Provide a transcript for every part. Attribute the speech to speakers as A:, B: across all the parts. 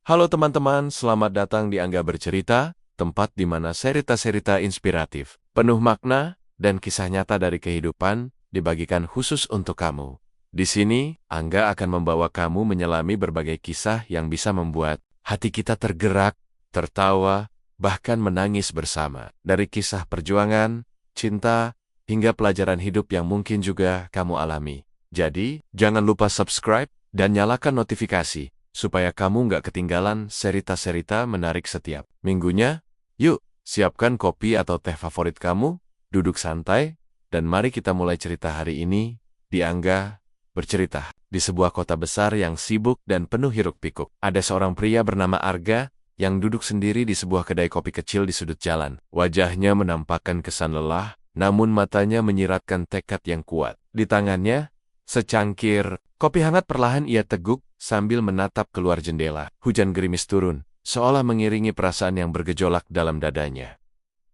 A: Halo teman-teman, selamat datang di Angga Bercerita, tempat di mana cerita-cerita inspiratif, penuh makna, dan kisah nyata dari kehidupan dibagikan khusus untuk kamu. Di sini, Angga akan membawa kamu menyelami berbagai kisah yang bisa membuat hati kita tergerak, tertawa, bahkan menangis bersama. Dari kisah perjuangan, cinta, hingga pelajaran hidup yang mungkin juga kamu alami. Jadi, jangan lupa subscribe dan nyalakan notifikasi, supaya kamu nggak ketinggalan cerita-cerita menarik setiap minggunya. Yuk, siapkan kopi atau teh favorit kamu, duduk santai, dan mari kita mulai cerita hari ini di Angga Bercerita. Di sebuah kota besar yang sibuk dan penuh hiruk-pikuk, ada seorang pria bernama Arga yang duduk sendiri di sebuah kedai kopi kecil di sudut jalan. Wajahnya menampakkan kesan lelah, namun matanya menyiratkan tekad yang kuat. Di tangannya, secangkir kopi hangat. Perlahan ia teguk sambil menatap keluar jendela. Hujan gerimis turun, seolah mengiringi perasaan yang bergejolak dalam dadanya.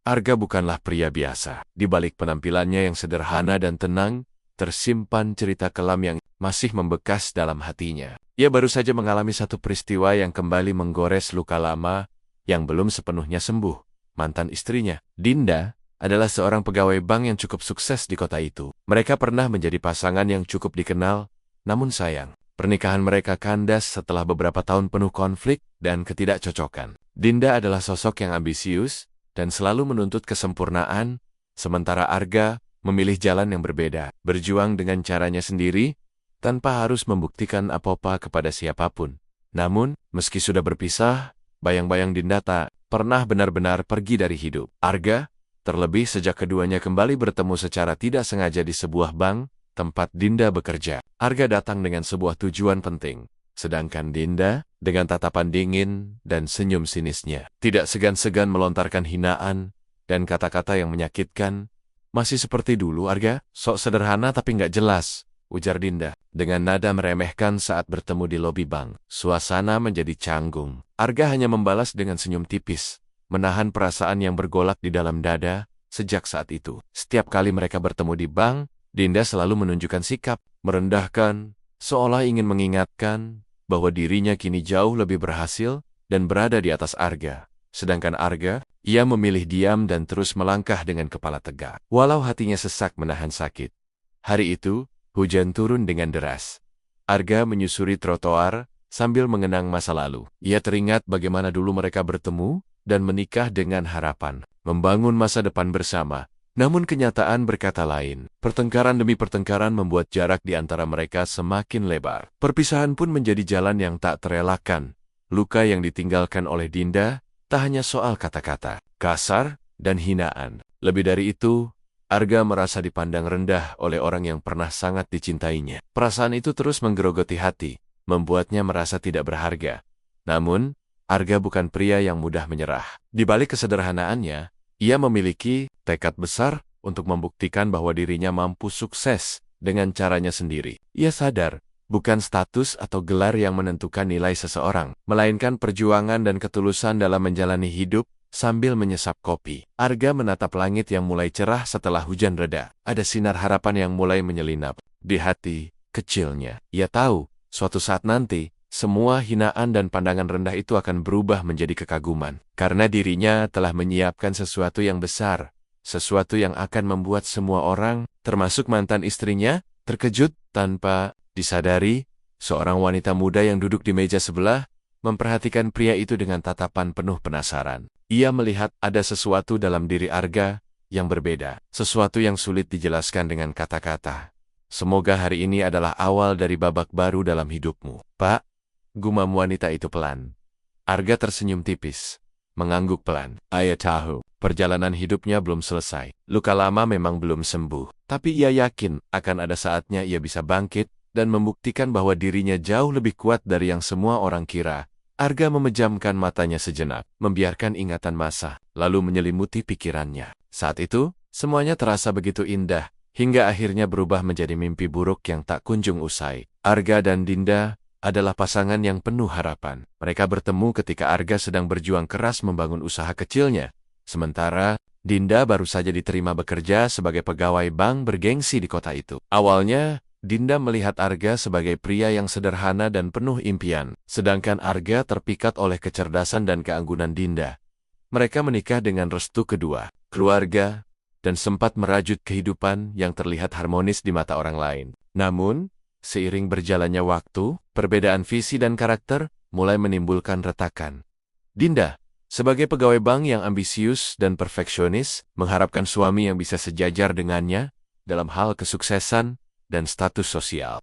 A: Arga bukanlah pria biasa. Di balik penampilannya yang sederhana dan tenang, tersimpan cerita kelam yang masih membekas dalam hatinya. Ia baru saja mengalami satu peristiwa yang kembali menggores luka lama yang belum sepenuhnya sembuh. Mantan istrinya, Dinda, adalah seorang pegawai bank yang cukup sukses di kota itu. Mereka pernah menjadi pasangan yang cukup dikenal, namun sayang, pernikahan mereka kandas setelah beberapa tahun penuh konflik dan ketidakcocokan. Dinda adalah sosok yang ambisius dan selalu menuntut kesempurnaan, sementara Arga memilih jalan yang berbeda, berjuang dengan caranya sendiri, tanpa harus membuktikan apa-apa kepada siapapun. Namun, meski sudah berpisah, bayang-bayang Dinda tak pernah benar-benar pergi dari hidup Arga, terlebih sejak keduanya kembali bertemu secara tidak sengaja di sebuah bank tempat Dinda bekerja. Arga datang dengan sebuah tujuan penting, sedangkan Dinda, dengan tatapan dingin dan senyum sinisnya, tidak segan-segan melontarkan hinaan dan kata-kata yang menyakitkan. "Masih seperti dulu, Arga? Sok sederhana tapi nggak jelas," ujar Dinda, dengan nada meremehkan saat bertemu di lobi bank. Suasana menjadi canggung. Arga hanya membalas dengan senyum tipis, menahan perasaan yang bergolak di dalam dada. Sejak saat itu, setiap kali mereka bertemu di bank, Dinda selalu menunjukkan sikap merendahkan, seolah ingin mengingatkan bahwa dirinya kini jauh lebih berhasil dan berada di atas Arga. Sedangkan Arga, ia memilih diam dan terus melangkah dengan kepala tegak, walau hatinya sesak menahan sakit. Hari itu, hujan turun dengan deras. Arga menyusuri trotoar sambil mengenang masa lalu. Ia teringat bagaimana dulu mereka bertemu dan menikah dengan harapan membangun masa depan bersama. Namun kenyataan berkata lain. Pertengkaran demi pertengkaran membuat jarak di antara mereka semakin lebar. Perpisahan pun menjadi jalan yang tak terelakkan. Luka yang ditinggalkan oleh Dinda tak hanya soal kata-kata kasar dan hinaan. Lebih dari itu, Arga merasa dipandang rendah oleh orang yang pernah sangat dicintainya. Perasaan itu terus menggerogoti hati, membuatnya merasa tidak berharga. Namun, Arga bukan pria yang mudah menyerah. Di balik kesederhanaannya, ia memiliki tekad besar untuk membuktikan bahwa dirinya mampu sukses dengan caranya sendiri. Ia sadar, bukan status atau gelar yang menentukan nilai seseorang, melainkan perjuangan dan ketulusan dalam menjalani hidup. Sambil menyesap kopi, Arga menatap langit yang mulai cerah setelah hujan reda. Ada sinar harapan yang mulai menyelinap di hati kecilnya. Ia tahu, suatu saat nanti, semua hinaan dan pandangan rendah itu akan berubah menjadi kekaguman. Karena dirinya telah menyiapkan sesuatu yang besar, sesuatu yang akan membuat semua orang, termasuk mantan istrinya, terkejut. Tanpa disadari, seorang wanita muda yang duduk di meja sebelah, memperhatikan pria itu dengan tatapan penuh penasaran. Ia melihat ada sesuatu dalam diri Arga yang berbeda, sesuatu yang sulit dijelaskan dengan kata-kata. "Semoga hari ini adalah awal dari babak baru dalam hidupmu, Pak," gumam wanita itu pelan. Arga tersenyum tipis, mengangguk pelan. Ia tahu, perjalanan hidupnya belum selesai. Luka lama memang belum sembuh, tapi ia yakin akan ada saatnya ia bisa bangkit dan membuktikan bahwa dirinya jauh lebih kuat dari yang semua orang kira. Arga memejamkan matanya sejenak, membiarkan ingatan masa lalu menyelimuti pikirannya. Saat itu, semuanya terasa begitu indah, hingga akhirnya berubah menjadi mimpi buruk yang tak kunjung usai. Arga dan Dinda adalah pasangan yang penuh harapan. Mereka bertemu ketika Arga sedang berjuang keras membangun usaha kecilnya, sementara Dinda baru saja diterima bekerja sebagai pegawai bank bergengsi di kota itu. Awalnya, Dinda melihat Arga sebagai pria yang sederhana dan penuh impian, sedangkan Arga terpikat oleh kecerdasan dan keanggunan Dinda. Mereka menikah dengan restu kedua keluarga dan sempat merajut kehidupan yang terlihat harmonis di mata orang lain. Namun, seiring berjalannya waktu, perbedaan visi dan karakter mulai menimbulkan retakan. Dinda, sebagai pegawai bank yang ambisius dan perfeksionis, mengharapkan suami yang bisa sejajar dengannya dalam hal kesuksesan dan status sosial.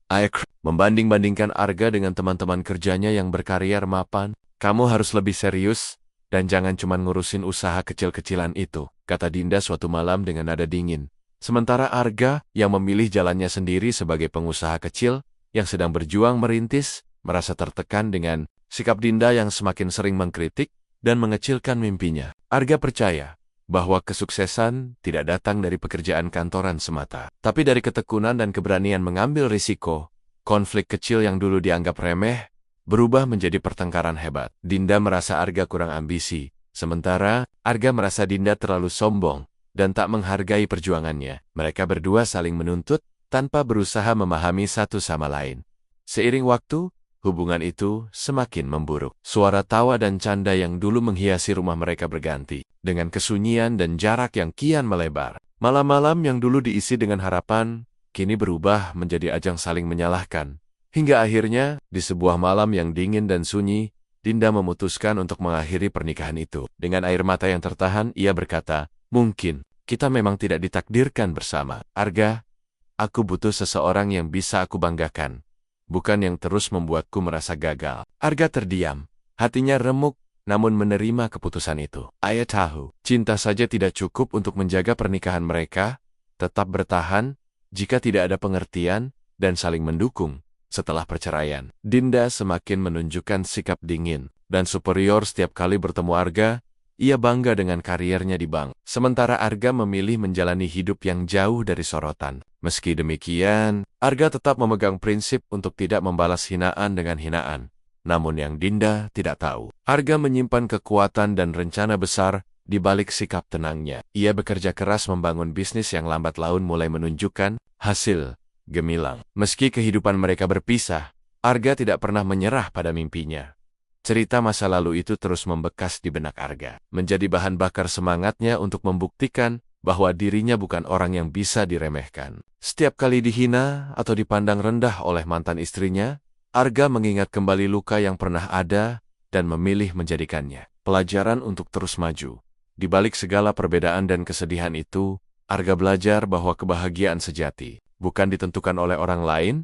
A: Membanding-bandingkan Arga dengan teman-teman kerjanya yang berkarier mapan. Kamu harus lebih serius dan jangan cuma ngurusin usaha kecil-kecilan itu, kata Dinda suatu malam dengan nada dingin. Sementara Arga yang memilih jalannya sendiri sebagai pengusaha kecil yang sedang berjuang merintis, merasa tertekan dengan sikap Dinda yang semakin sering mengkritik dan mengecilkan mimpinya. Arga percaya bahwa kesuksesan tidak datang dari pekerjaan kantoran semata, tapi dari ketekunan dan keberanian mengambil risiko. Konflik kecil yang dulu dianggap remeh berubah menjadi pertengkaran hebat. Dinda merasa Arga kurang ambisi, sementara Arga merasa Dinda terlalu sombong dan tak menghargai perjuangannya. Mereka berdua saling menuntut tanpa berusaha memahami satu sama lain. Seiring waktu, hubungan itu semakin memburuk. Suara tawa dan canda yang dulu menghiasi rumah mereka berganti dengan kesunyian dan jarak yang kian melebar. Malam-malam yang dulu diisi dengan harapan, kini berubah menjadi ajang saling menyalahkan. Hingga akhirnya, di sebuah malam yang dingin dan sunyi, Dinda memutuskan untuk mengakhiri pernikahan itu. Dengan air mata yang tertahan, ia berkata, "Mungkin kita memang tidak ditakdirkan bersama. Arga, aku butuh seseorang yang bisa aku banggakan, bukan yang terus membuatku merasa gagal." Arga terdiam, hatinya remuk, namun menerima keputusan itu. Ia tahu, cinta saja tidak cukup untuk menjaga pernikahan mereka, tetap bertahan jika tidak ada pengertian dan saling mendukung. Setelah perceraian, Dinda semakin menunjukkan sikap dingin dan superior setiap kali bertemu Arga. Ia bangga dengan kariernya di bank, sementara Arga memilih menjalani hidup yang jauh dari sorotan. Meski demikian, Arga tetap memegang prinsip untuk tidak membalas hinaan dengan hinaan. Namun yang Dinda tidak tahu, Arga menyimpan kekuatan dan rencana besar di balik sikap tenangnya. Ia bekerja keras membangun bisnis yang lambat laun mulai menunjukkan hasil gemilang. Meski kehidupan mereka berpisah, Arga tidak pernah menyerah pada mimpinya. Cerita masa lalu itu terus membekas di benak Arga, menjadi bahan bakar semangatnya untuk membuktikan bahwa dirinya bukan orang yang bisa diremehkan. Setiap kali dihina atau dipandang rendah oleh mantan istrinya, Arga mengingat kembali luka yang pernah ada dan memilih menjadikannya pelajaran untuk terus maju. Di balik segala perbedaan dan kesedihan itu, Arga belajar bahwa kebahagiaan sejati bukan ditentukan oleh orang lain,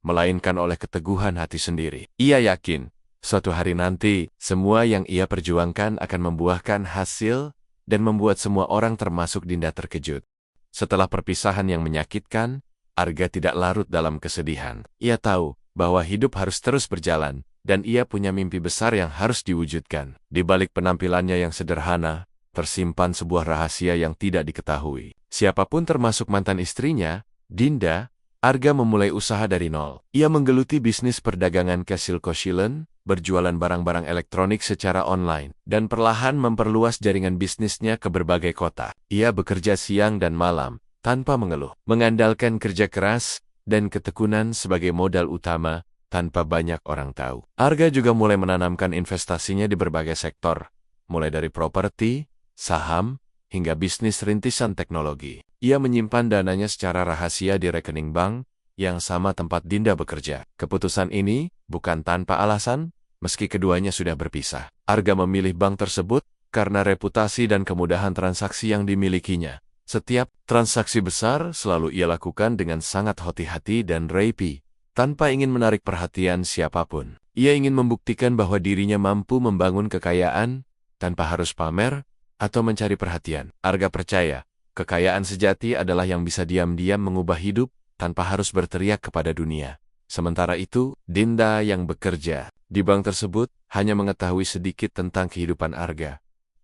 A: melainkan oleh keteguhan hati sendiri. Ia yakin, suatu hari nanti, semua yang ia perjuangkan akan membuahkan hasil dan membuat semua orang termasuk Dinda terkejut. Setelah perpisahan yang menyakitkan, Arga tidak larut dalam kesedihan. Ia tahu bahwa hidup harus terus berjalan, dan ia punya mimpi besar yang harus diwujudkan. Di balik penampilannya yang sederhana, tersimpan sebuah rahasia yang tidak diketahui. Siapapun termasuk mantan istrinya, Dinda, Arga memulai usaha dari nol. Ia menggeluti bisnis perdagangan Kasil-Kosilen, berjualan barang-barang elektronik secara online, dan perlahan memperluas jaringan bisnisnya ke berbagai kota. Ia bekerja siang dan malam, tanpa mengeluh, mengandalkan kerja keras dan ketekunan sebagai modal utama, tanpa banyak orang tahu. Arga juga mulai menanamkan investasinya di berbagai sektor, mulai dari properti, saham, hingga bisnis rintisan teknologi. Ia menyimpan dananya secara rahasia di rekening bank yang sama tempat Dinda bekerja. Keputusan ini bukan tanpa alasan, meski keduanya sudah berpisah. Arga memilih bank tersebut karena reputasi dan kemudahan transaksi yang dimilikinya. Setiap transaksi besar selalu ia lakukan dengan sangat hati-hati dan rapi, tanpa ingin menarik perhatian siapapun. Ia ingin membuktikan bahwa dirinya mampu membangun kekayaan tanpa harus pamer atau mencari perhatian. Arga percaya, kekayaan sejati adalah yang bisa diam-diam mengubah hidup tanpa harus berteriak kepada dunia. Sementara itu, Dinda yang bekerja di bank tersebut hanya mengetahui sedikit tentang kehidupan Arga.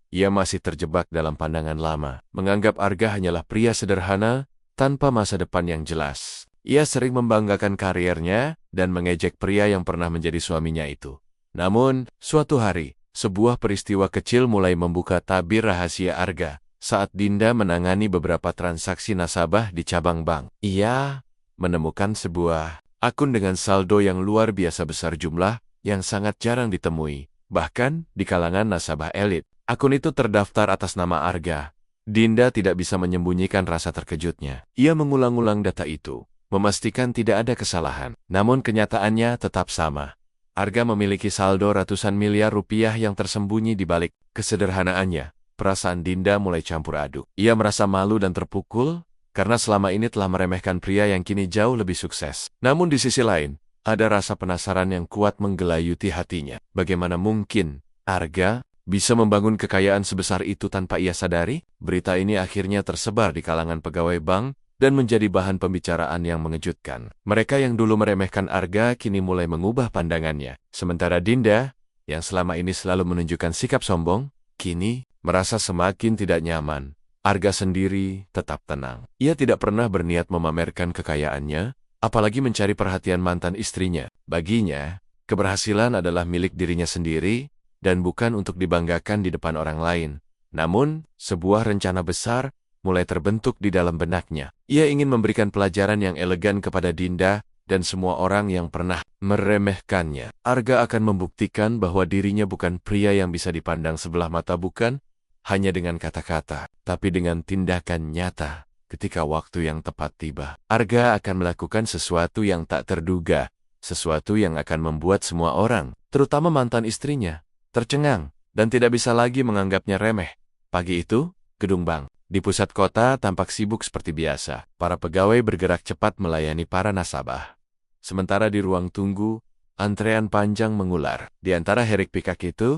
A: Ia masih terjebak dalam pandangan lama, menganggap Arga hanyalah pria sederhana tanpa masa depan yang jelas. Ia sering membanggakan kariernya dan mengejek pria yang pernah menjadi suaminya itu. Namun, suatu hari, sebuah peristiwa kecil mulai membuka tabir rahasia Arga saat Dinda menangani beberapa transaksi nasabah di cabang bank. Ia menemukan sebuah akun dengan saldo yang luar biasa besar jumlah yang sangat jarang ditemui, bahkan di kalangan nasabah elit. Akun itu terdaftar atas nama Arga. Dinda tidak bisa menyembunyikan rasa terkejutnya. Ia mengulang-ulang data itu, memastikan tidak ada kesalahan. Namun kenyataannya tetap sama. Arga memiliki saldo ratusan miliar rupiah yang tersembunyi di balik kesederhanaannya. Perasaan Dinda mulai campur aduk. Ia merasa malu dan terpukul karena selama ini telah meremehkan pria yang kini jauh lebih sukses. Namun di sisi lain, ada rasa penasaran yang kuat menggelayuti hatinya. Bagaimana mungkin Arga bisa membangun kekayaan sebesar itu tanpa ia sadari? Berita ini akhirnya tersebar di kalangan pegawai bank dan menjadi bahan pembicaraan yang mengejutkan. Mereka yang dulu meremehkan Arga kini mulai mengubah pandangannya. Sementara Dinda, yang selama ini selalu menunjukkan sikap sombong, kini merasa semakin tidak nyaman. Arga sendiri tetap tenang. Ia tidak pernah berniat memamerkan kekayaannya, apalagi mencari perhatian mantan istrinya. Baginya, keberhasilan adalah milik dirinya sendiri, dan bukan untuk dibanggakan di depan orang lain. Namun, sebuah rencana besar mulai terbentuk di dalam benaknya. Ia ingin memberikan pelajaran yang elegan kepada Dinda dan semua orang yang pernah meremehkannya. Arga akan membuktikan bahwa dirinya bukan pria yang bisa dipandang sebelah mata, bukan hanya dengan kata-kata, tapi dengan tindakan nyata. Ketika waktu yang tepat tiba, Arga akan melakukan sesuatu yang tak terduga, sesuatu yang akan membuat semua orang, terutama mantan istrinya, tercengang dan tidak bisa lagi menganggapnya remeh. Pagi itu, gedung bank di pusat kota tampak sibuk seperti biasa. Para pegawai bergerak cepat melayani para nasabah. Sementara di ruang tunggu, antrean panjang mengular. Di antara hiruk-pikuk itu,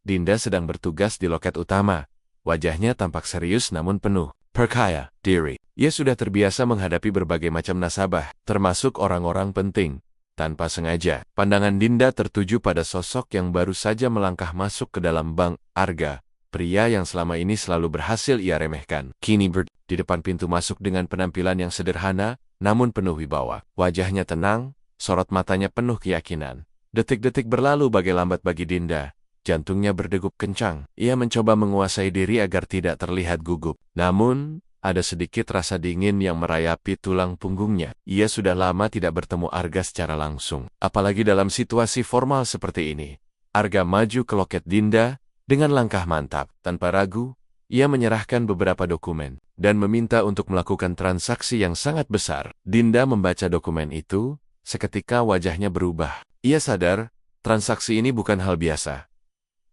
A: Dinda sedang bertugas di loket utama. Wajahnya tampak serius namun penuh percaya diri. Ia sudah terbiasa menghadapi berbagai macam nasabah, termasuk orang-orang penting. Tanpa sengaja, pandangan Dinda tertuju pada sosok yang baru saja melangkah masuk ke dalam bank, Arga, pria yang selama ini selalu berhasil ia remehkan. Kini di depan pintu masuk dengan penampilan yang sederhana, namun penuh wibawa. Wajahnya tenang, sorot matanya penuh keyakinan. Detik-detik berlalu bagai lambat bagi Dinda. Jantungnya berdegup kencang. Ia mencoba menguasai diri agar tidak terlihat gugup. Namun, ada sedikit rasa dingin yang merayapi tulang punggungnya. Ia sudah lama tidak bertemu Arga secara langsung. Apalagi dalam situasi formal seperti ini. Arga maju ke loket Dinda dengan langkah mantap. Tanpa ragu, ia menyerahkan beberapa dokumen dan meminta untuk melakukan transaksi yang sangat besar. Dinda membaca dokumen itu, seketika wajahnya berubah. Ia sadar, transaksi ini bukan hal biasa.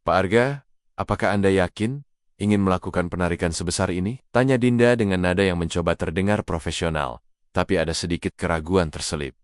A: Pak Arga, apakah Anda yakin ingin melakukan penarikan sebesar ini? Tanya Dinda dengan nada yang mencoba terdengar profesional, tapi ada sedikit keraguan terselip.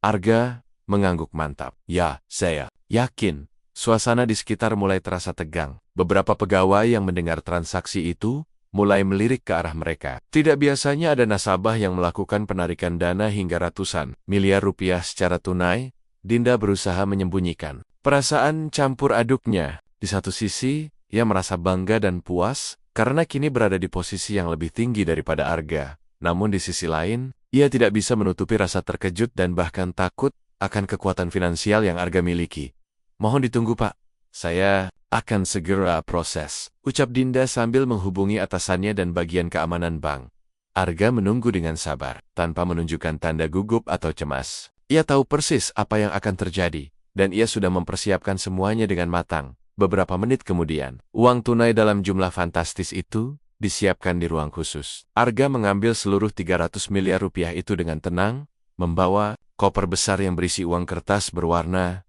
A: Arga mengangguk mantap. Ya, saya yakin. Suasana di sekitar mulai terasa tegang. Beberapa pegawai yang mendengar transaksi itu mulai melirik ke arah mereka. Tidak biasanya ada nasabah yang melakukan penarikan dana hingga ratusan miliar rupiah secara tunai. Dinda berusaha menyembunyikan perasaan campur aduknya. Di satu sisi, ia merasa bangga dan puas karena kini berada di posisi yang lebih tinggi daripada Arga. Namun di sisi lain, ia tidak bisa menutupi rasa terkejut dan bahkan takut akan kekuatan finansial yang Arga miliki. Mohon ditunggu, Pak. Saya akan segera proses, ucap Dinda sambil menghubungi atasannya dan bagian keamanan bank. Arga menunggu dengan sabar, tanpa menunjukkan tanda gugup atau cemas. Ia tahu persis apa yang akan terjadi, dan ia sudah mempersiapkan semuanya dengan matang. Beberapa menit kemudian, uang tunai dalam jumlah fantastis itu disiapkan di ruang khusus. Arga mengambil seluruh 300 miliar rupiah itu dengan tenang, membawa koper besar yang berisi uang kertas berwarna.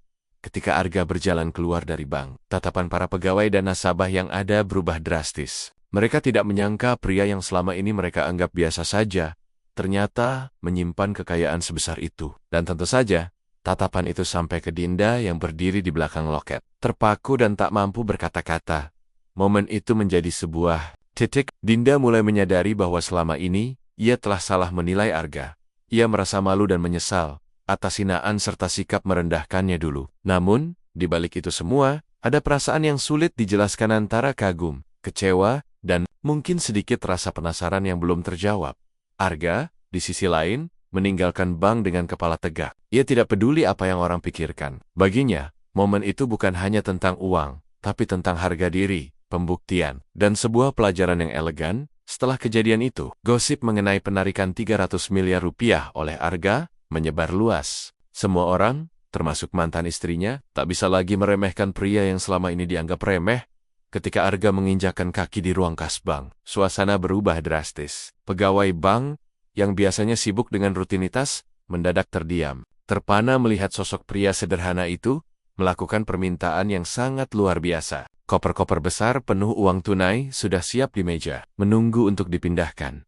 A: Ketika Arga berjalan keluar dari bank, tatapan para pegawai dan nasabah yang ada berubah drastis. Mereka tidak menyangka pria yang selama ini mereka anggap biasa saja, ternyata menyimpan kekayaan sebesar itu. Dan tentu saja, tatapan itu sampai ke Dinda yang berdiri di belakang loket. Terpaku dan tak mampu berkata-kata. Momen itu menjadi sebuah titik. Dinda mulai menyadari bahwa selama ini, ia telah salah menilai Arga. Ia merasa malu dan menyesal atas hinaan serta sikap merendahkannya dulu. Namun, di balik itu semua, ada perasaan yang sulit dijelaskan antara kagum, kecewa, dan mungkin sedikit rasa penasaran yang belum terjawab. Arga, di sisi lain, meninggalkan bank dengan kepala tegak. Ia tidak peduli apa yang orang pikirkan. Baginya, momen itu bukan hanya tentang uang, tapi tentang harga diri, pembuktian, dan sebuah pelajaran yang elegan. Setelah kejadian itu, gosip mengenai penarikan 300 miliar rupiah oleh Arga menyebar luas. Semua orang, termasuk mantan istrinya, tak bisa lagi meremehkan pria yang selama ini dianggap remeh. Ketika Arga menginjakkan kaki di ruang kas bank, suasana berubah drastis. Pegawai bank yang biasanya sibuk dengan rutinitas mendadak terdiam, terpana melihat sosok pria sederhana itu melakukan permintaan yang sangat luar biasa. Koper-koper besar penuh uang tunai sudah siap di meja, menunggu untuk dipindahkan.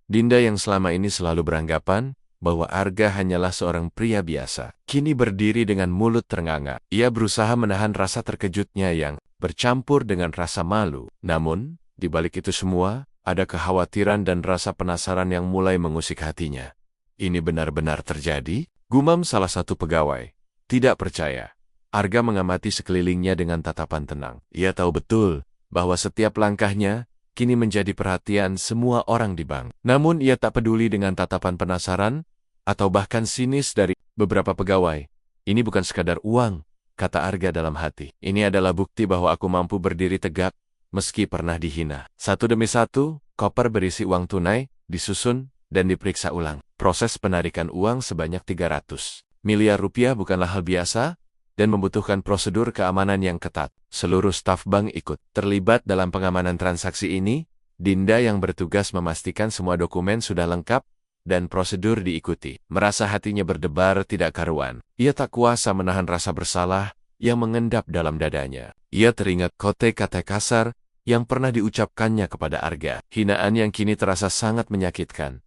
A: Dinda yang selama ini selalu beranggapan bahwa Arga hanyalah seorang pria biasa, kini berdiri dengan mulut ternganga. Ia berusaha menahan rasa terkejutnya yang bercampur dengan rasa malu. Namun, di balik itu semua, ada kekhawatiran dan rasa penasaran yang mulai mengusik hatinya. Ini benar-benar terjadi? Gumam salah satu pegawai. Tidak percaya. Arga mengamati sekelilingnya dengan tatapan tenang. Ia tahu betul bahwa setiap langkahnya kini menjadi perhatian semua orang di bank. Namun ia tak peduli dengan tatapan penasaran atau bahkan sinis dari beberapa pegawai. Ini bukan sekadar uang, kata Arga dalam hati. Ini adalah bukti bahwa aku mampu berdiri tegak meski pernah dihina. Satu demi satu, koper berisi uang tunai disusun dan diperiksa ulang. Proses penarikan uang sebanyak 300 miliar rupiah bukanlah hal biasa dan membutuhkan prosedur keamanan yang ketat. Seluruh staf bank ikut terlibat dalam pengamanan transaksi ini. Dinda yang bertugas memastikan semua dokumen sudah lengkap dan prosedur diikuti. Merasa hatinya berdebar tidak karuan. Ia tak kuasa menahan rasa bersalah yang mengendap dalam dadanya. Ia teringat kata kasar yang pernah diucapkannya kepada Arga. Hinaan yang kini terasa sangat menyakitkan.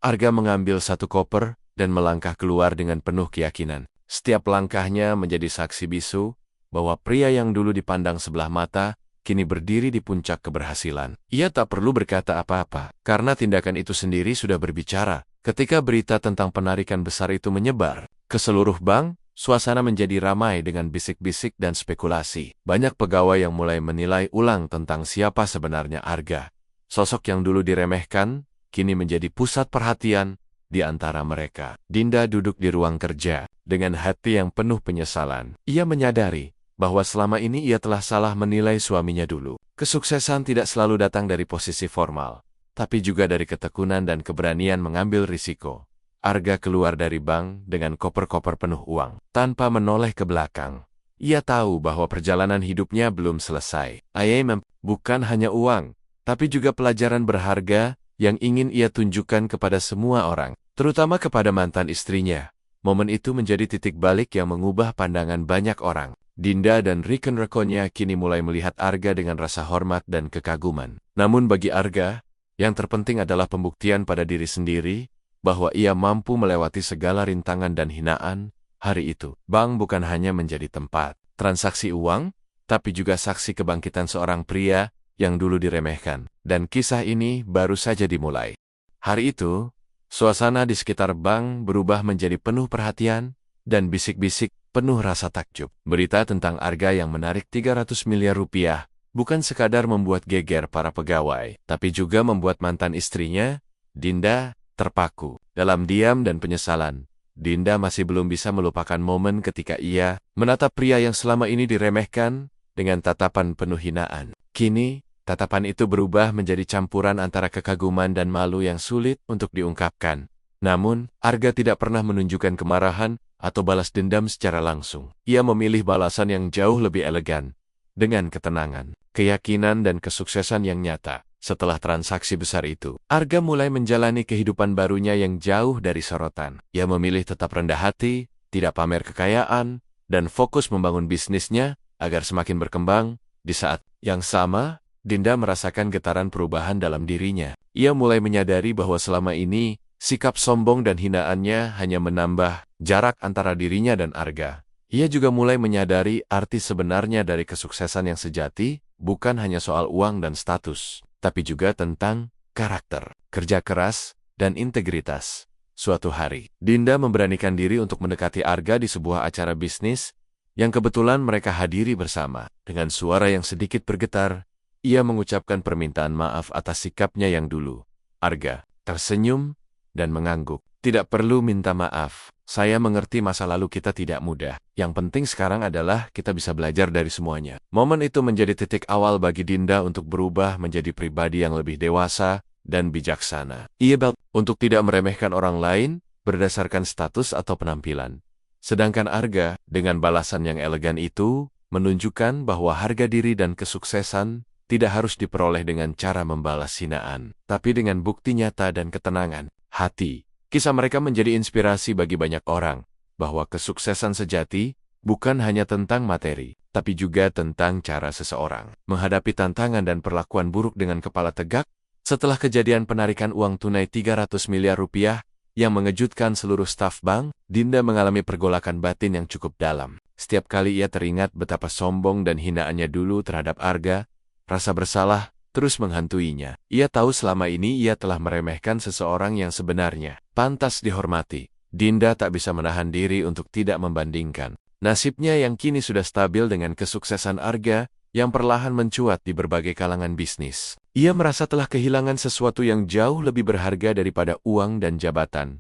A: Arga mengambil satu koper dan melangkah keluar dengan penuh keyakinan. Setiap langkahnya menjadi saksi bisu bahwa pria yang dulu dipandang sebelah mata kini berdiri di puncak keberhasilan. Ia tak perlu berkata apa-apa, karena tindakan itu sendiri sudah berbicara. Ketika berita tentang penarikan besar itu menyebar ke seluruh bank, suasana menjadi ramai dengan bisik-bisik dan spekulasi. Banyak pegawai yang mulai menilai ulang tentang siapa sebenarnya Arga. Sosok yang dulu diremehkan, kini menjadi pusat perhatian di antara mereka. Dinda duduk di ruang kerja dengan hati yang penuh penyesalan. Ia menyadari bahwa selama ini ia telah salah menilai suaminya dulu. Kesuksesan tidak selalu datang dari posisi formal, tapi juga dari ketekunan dan keberanian mengambil risiko. Arga keluar dari bank dengan koper-koper penuh uang, tanpa menoleh ke belakang. Ia tahu bahwa perjalanan hidupnya belum selesai. IMM bukan hanya uang, tapi juga pelajaran berharga yang ingin ia tunjukkan kepada semua orang, terutama kepada mantan istrinya. Momen itu menjadi titik balik yang mengubah pandangan banyak orang. Dinda dan rekan-rekannya kini mulai melihat Arga dengan rasa hormat dan kekaguman. Namun bagi Arga, yang terpenting adalah pembuktian pada diri sendiri bahwa ia mampu melewati segala rintangan dan hinaan. Hari itu, bank bukan hanya menjadi tempat transaksi uang, tapi juga saksi kebangkitan seorang pria yang dulu diremehkan. Dan kisah ini baru saja dimulai. Hari itu, suasana di sekitar bank berubah menjadi penuh perhatian dan bisik-bisik penuh rasa takjub. Berita tentang Arga yang menarik 300 miliar rupiah bukan sekadar membuat geger para pegawai, tapi juga membuat mantan istrinya, Dinda, terpaku. Dalam diam dan penyesalan, Dinda masih belum bisa melupakan momen ketika ia menatap pria yang selama ini diremehkan dengan tatapan penuh hinaan. Kini, tatapan itu berubah menjadi campuran antara kekaguman dan malu yang sulit untuk diungkapkan. Namun, Arga tidak pernah menunjukkan kemarahan atau balas dendam secara langsung. Ia memilih balasan yang jauh lebih elegan, dengan ketenangan, keyakinan dan kesuksesan yang nyata. Setelah transaksi besar itu, Arga mulai menjalani kehidupan barunya yang jauh dari sorotan. Ia memilih tetap rendah hati, tidak pamer kekayaan, dan fokus membangun bisnisnya agar semakin berkembang. Di saat yang sama, Dinda merasakan getaran perubahan dalam dirinya. Ia mulai menyadari bahwa selama ini, sikap sombong dan hinaannya hanya menambah jarak antara dirinya dan Arga. Ia juga mulai menyadari arti sebenarnya dari kesuksesan yang sejati, bukan hanya soal uang dan status, tapi juga tentang karakter, kerja keras, dan integritas. Suatu hari, Dinda memberanikan diri untuk mendekati Arga di sebuah acara bisnis yang kebetulan mereka hadiri bersama. Dengan suara yang sedikit bergetar, ia mengucapkan permintaan maaf atas sikapnya yang dulu. Arga tersenyum dan mengangguk. Tidak perlu minta maaf. Saya mengerti masa lalu kita tidak mudah. Yang penting sekarang adalah kita bisa belajar dari semuanya. Momen itu menjadi titik awal bagi Dinda untuk berubah menjadi pribadi yang lebih dewasa dan bijaksana. Ia untuk tidak meremehkan orang lain berdasarkan status atau penampilan. Sedangkan Arga, dengan balasan yang elegan itu, menunjukkan bahwa harga diri dan kesuksesan tidak harus diperoleh dengan cara membalas hinaan, tapi dengan bukti nyata dan ketenangan hati. Kisah mereka menjadi inspirasi bagi banyak orang, bahwa kesuksesan sejati bukan hanya tentang materi, tapi juga tentang cara seseorang menghadapi tantangan dan perlakuan buruk dengan kepala tegak. Setelah kejadian penarikan uang tunai 300 miliar rupiah yang mengejutkan seluruh staf bank, Dinda mengalami pergolakan batin yang cukup dalam. Setiap kali ia teringat betapa sombong dan hinaannya dulu terhadap Arga, rasa bersalah terus menghantuinya. Ia tahu selama ini ia telah meremehkan seseorang yang sebenarnya pantas dihormati. Dinda tak bisa menahan diri untuk tidak membandingkan nasibnya yang kini sudah stabil dengan kesuksesan Arga yang perlahan mencuat di berbagai kalangan bisnis. Ia merasa telah kehilangan sesuatu yang jauh lebih berharga daripada uang dan jabatan.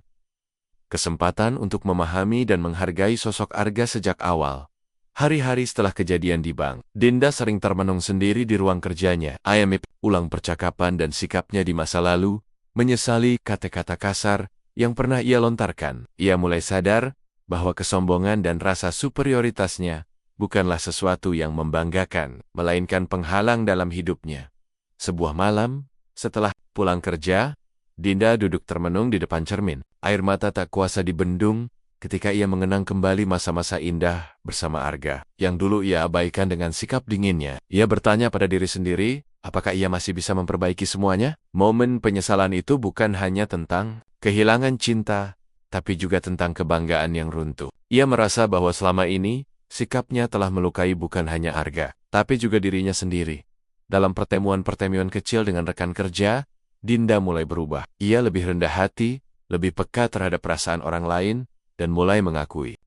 A: Kesempatan untuk memahami dan menghargai sosok Arga sejak awal. Hari-hari setelah kejadian di bank, Dinda sering termenung sendiri di ruang kerjanya. Ulang percakapan dan sikapnya di masa lalu, menyesali kata-kata kasar yang pernah ia lontarkan. Ia mulai sadar bahwa kesombongan dan rasa superioritasnya bukanlah sesuatu yang membanggakan, melainkan penghalang dalam hidupnya. Sebuah malam, setelah pulang kerja, Dinda duduk termenung di depan cermin. Air mata tak kuasa dibendung ketika ia mengenang kembali masa-masa indah bersama Arga, yang dulu ia abaikan dengan sikap dinginnya. Ia bertanya pada diri sendiri, apakah ia masih bisa memperbaiki semuanya? Momen penyesalan itu bukan hanya tentang kehilangan cinta, tapi juga tentang kebanggaan yang runtuh. Ia merasa bahwa selama ini, sikapnya telah melukai bukan hanya Arga, tapi juga dirinya sendiri. Dalam pertemuan-pertemuan kecil dengan rekan kerja, Dinda mulai berubah. Ia lebih rendah hati, lebih peka terhadap perasaan orang lain, dan mulai mengakui.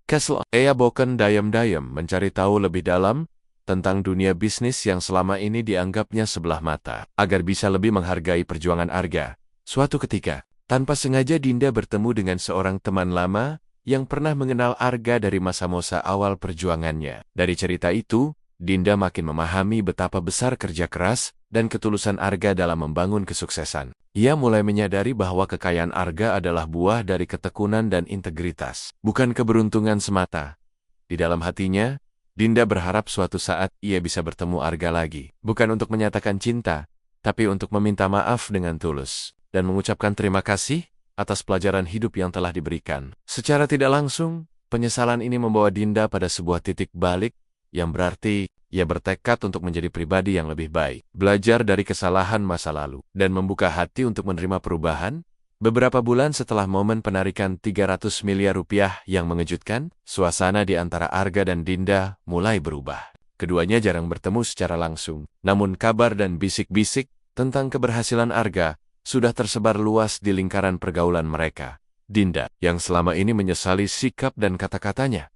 A: Ia boken dayam-dayam mencari tahu lebih dalam tentang dunia bisnis yang selama ini dianggapnya sebelah mata, agar bisa lebih menghargai perjuangan Arga. Suatu ketika, tanpa sengaja Dinda bertemu dengan seorang teman lama yang pernah mengenal Arga dari masa-masa awal perjuangannya. Dari cerita itu, Dinda makin memahami betapa besar kerja keras dan ketulusan Arga dalam membangun kesuksesan. Ia mulai menyadari bahwa kekayaan Arga adalah buah dari ketekunan dan integritas, bukan keberuntungan semata. Di dalam hatinya, Dinda berharap suatu saat ia bisa bertemu Arga lagi, bukan untuk menyatakan cinta, tapi untuk meminta maaf dengan tulus, dan mengucapkan terima kasih atas pelajaran hidup yang telah diberikan. Secara tidak langsung, penyesalan ini membawa Dinda pada sebuah titik balik, yang berarti ia bertekad untuk menjadi pribadi yang lebih baik, belajar dari kesalahan masa lalu, dan membuka hati untuk menerima perubahan. Beberapa bulan setelah momen penarikan 300 miliar rupiah yang mengejutkan, suasana di antara Arga dan Dinda mulai berubah. Keduanya jarang bertemu secara langsung, namun kabar dan bisik-bisik tentang keberhasilan Arga sudah tersebar luas di lingkaran pergaulan mereka. Dinda, yang selama ini menyesali sikap dan kata-katanya,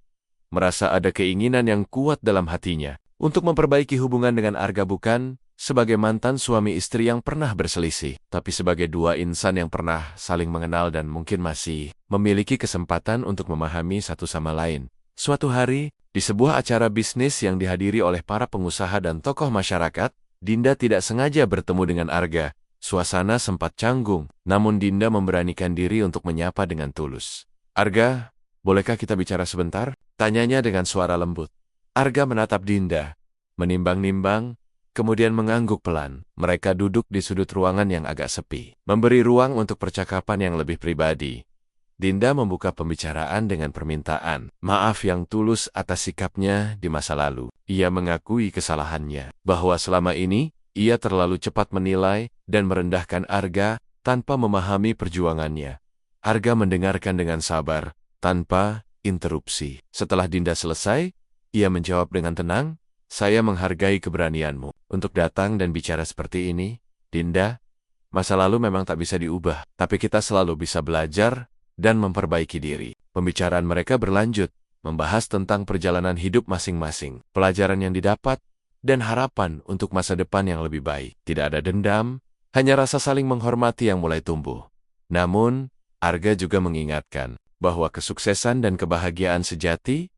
A: merasa ada keinginan yang kuat dalam hatinya untuk memperbaiki hubungan dengan Arga, bukan sebagai mantan suami istri yang pernah berselisih, tapi sebagai dua insan yang pernah saling mengenal dan mungkin masih memiliki kesempatan untuk memahami satu sama lain. Suatu hari, di sebuah acara bisnis yang dihadiri oleh para pengusaha dan tokoh masyarakat, Dinda tidak sengaja bertemu dengan Arga. Suasana sempat canggung, namun Dinda memberanikan diri untuk menyapa dengan tulus. "Arga, bolehkah kita bicara sebentar?" tanyanya dengan suara lembut. Arga menatap Dinda, menimbang-nimbang, kemudian mengangguk pelan. Mereka duduk di sudut ruangan yang agak sepi, memberi ruang untuk percakapan yang lebih pribadi. Dinda membuka pembicaraan dengan permintaan maaf yang tulus atas sikapnya di masa lalu. Ia mengakui kesalahannya, bahwa selama ini ia terlalu cepat menilai dan merendahkan Arga tanpa memahami perjuangannya. Arga mendengarkan dengan sabar, tanpa interupsi. Setelah Dinda selesai, ia menjawab dengan tenang, "Saya menghargai keberanianmu untuk datang dan bicara seperti ini, Dinda. Masa lalu memang tak bisa diubah, tapi kita selalu bisa belajar dan memperbaiki diri." Pembicaraan mereka berlanjut, membahas tentang perjalanan hidup masing-masing, pelajaran yang didapat, dan harapan untuk masa depan yang lebih baik. Tidak ada dendam, hanya rasa saling menghormati yang mulai tumbuh. Namun, Arga juga mengingatkan bahwa kesuksesan dan kebahagiaan sejati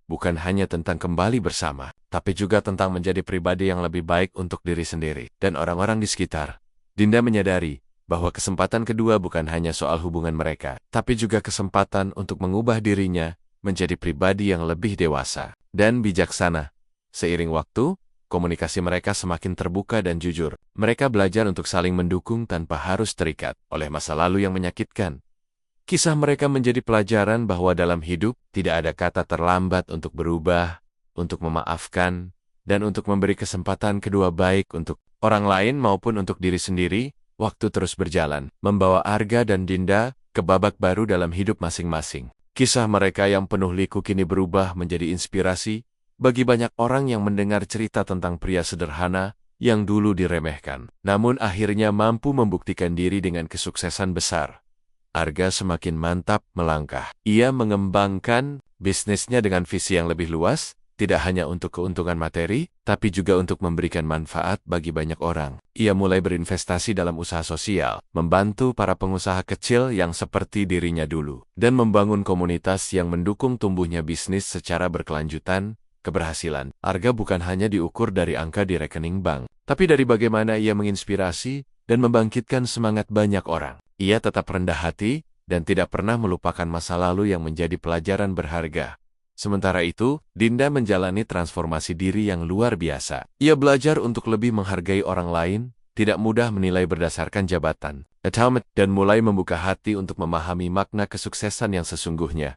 A: bukan hanya tentang kembali bersama, tapi juga tentang menjadi pribadi yang lebih baik untuk diri sendiri dan orang-orang di sekitar. Dinda menyadari bahwa kesempatan kedua bukan hanya soal hubungan mereka, tapi juga kesempatan untuk mengubah dirinya menjadi pribadi yang lebih dewasa dan bijaksana. Seiring waktu, komunikasi mereka semakin terbuka dan jujur. Mereka belajar untuk saling mendukung tanpa harus terikat oleh masa lalu yang menyakitkan. Kisah mereka menjadi pelajaran bahwa dalam hidup tidak ada kata terlambat untuk berubah, untuk memaafkan, dan untuk memberi kesempatan kedua baik untuk orang lain maupun untuk diri sendiri. Waktu terus berjalan, membawa Arga dan Dinda ke babak baru dalam hidup masing-masing. Kisah mereka yang penuh liku kini berubah menjadi inspirasi bagi banyak orang yang mendengar cerita tentang pria sederhana yang dulu diremehkan, namun akhirnya mampu membuktikan diri dengan kesuksesan besar. Arga semakin mantap melangkah. Ia mengembangkan bisnisnya dengan visi yang lebih luas, tidak hanya untuk keuntungan materi, tapi juga untuk memberikan manfaat bagi banyak orang. Ia mulai berinvestasi dalam usaha sosial, membantu para pengusaha kecil yang seperti dirinya dulu, dan membangun komunitas yang mendukung tumbuhnya bisnis secara berkelanjutan. Keberhasilan Arga bukan hanya diukur dari angka di rekening bank, tapi dari bagaimana ia menginspirasi dan membangkitkan semangat banyak orang. Ia tetap rendah hati dan tidak pernah melupakan masa lalu yang menjadi pelajaran berharga. Sementara itu, Dinda menjalani transformasi diri yang luar biasa. Ia belajar untuk lebih menghargai orang lain, tidak mudah menilai berdasarkan jabatan, dan mulai membuka hati untuk memahami makna kesuksesan yang sesungguhnya.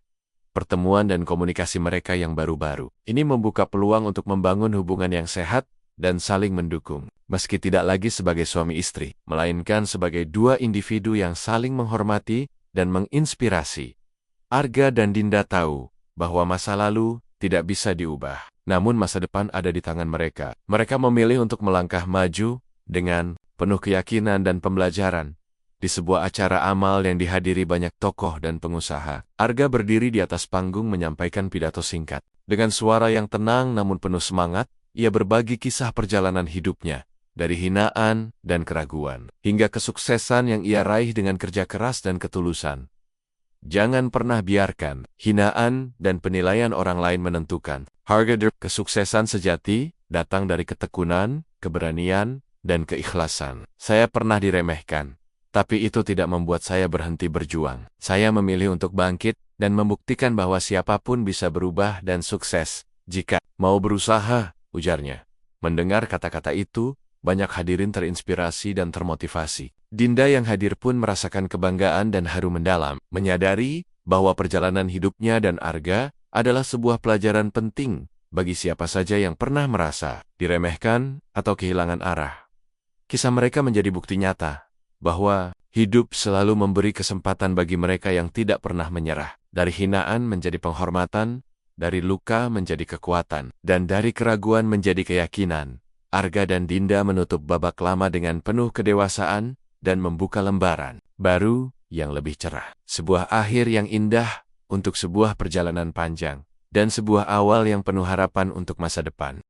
A: Pertemuan dan komunikasi mereka yang baru-baru ini membuka peluang untuk membangun hubungan yang sehat dan saling mendukung, meski tidak lagi sebagai suami istri, melainkan sebagai dua individu yang saling menghormati dan menginspirasi. Arga dan Dinda tahu bahwa masa lalu tidak bisa diubah, namun masa depan ada di tangan mereka. Mereka memilih untuk melangkah maju dengan penuh keyakinan dan pembelajaran. Di sebuah acara amal yang dihadiri banyak tokoh dan pengusaha, Arga berdiri di atas panggung menyampaikan pidato singkat. Dengan suara yang tenang namun penuh semangat, ia berbagi kisah perjalanan hidupnya, dari hinaan dan keraguan, hingga kesuksesan yang ia raih dengan kerja keras dan ketulusan. Jangan pernah biarkan hinaan dan penilaian orang lain menentukan. Kesuksesan sejati datang dari ketekunan, keberanian, dan keikhlasan. Saya pernah diremehkan, tapi itu tidak membuat saya berhenti berjuang. Saya memilih untuk bangkit dan membuktikan bahwa siapapun bisa berubah dan sukses jika mau berusaha, ujarnya. Mendengar kata-kata itu, banyak hadirin terinspirasi dan termotivasi. Dinda yang hadir pun merasakan kebanggaan dan haru mendalam, menyadari bahwa perjalanan hidupnya dan Arga adalah sebuah pelajaran penting bagi siapa saja yang pernah merasa diremehkan atau kehilangan arah. Kisah mereka menjadi bukti nyata bahwa hidup selalu memberi kesempatan bagi mereka yang tidak pernah menyerah. Dari hinaan menjadi penghormatan, dari luka menjadi kekuatan, dan dari keraguan menjadi keyakinan. Arga dan Dinda menutup babak lama dengan penuh kedewasaan dan membuka lembaran baru yang lebih cerah. Sebuah akhir yang indah untuk sebuah perjalanan panjang, dan sebuah awal yang penuh harapan untuk masa depan.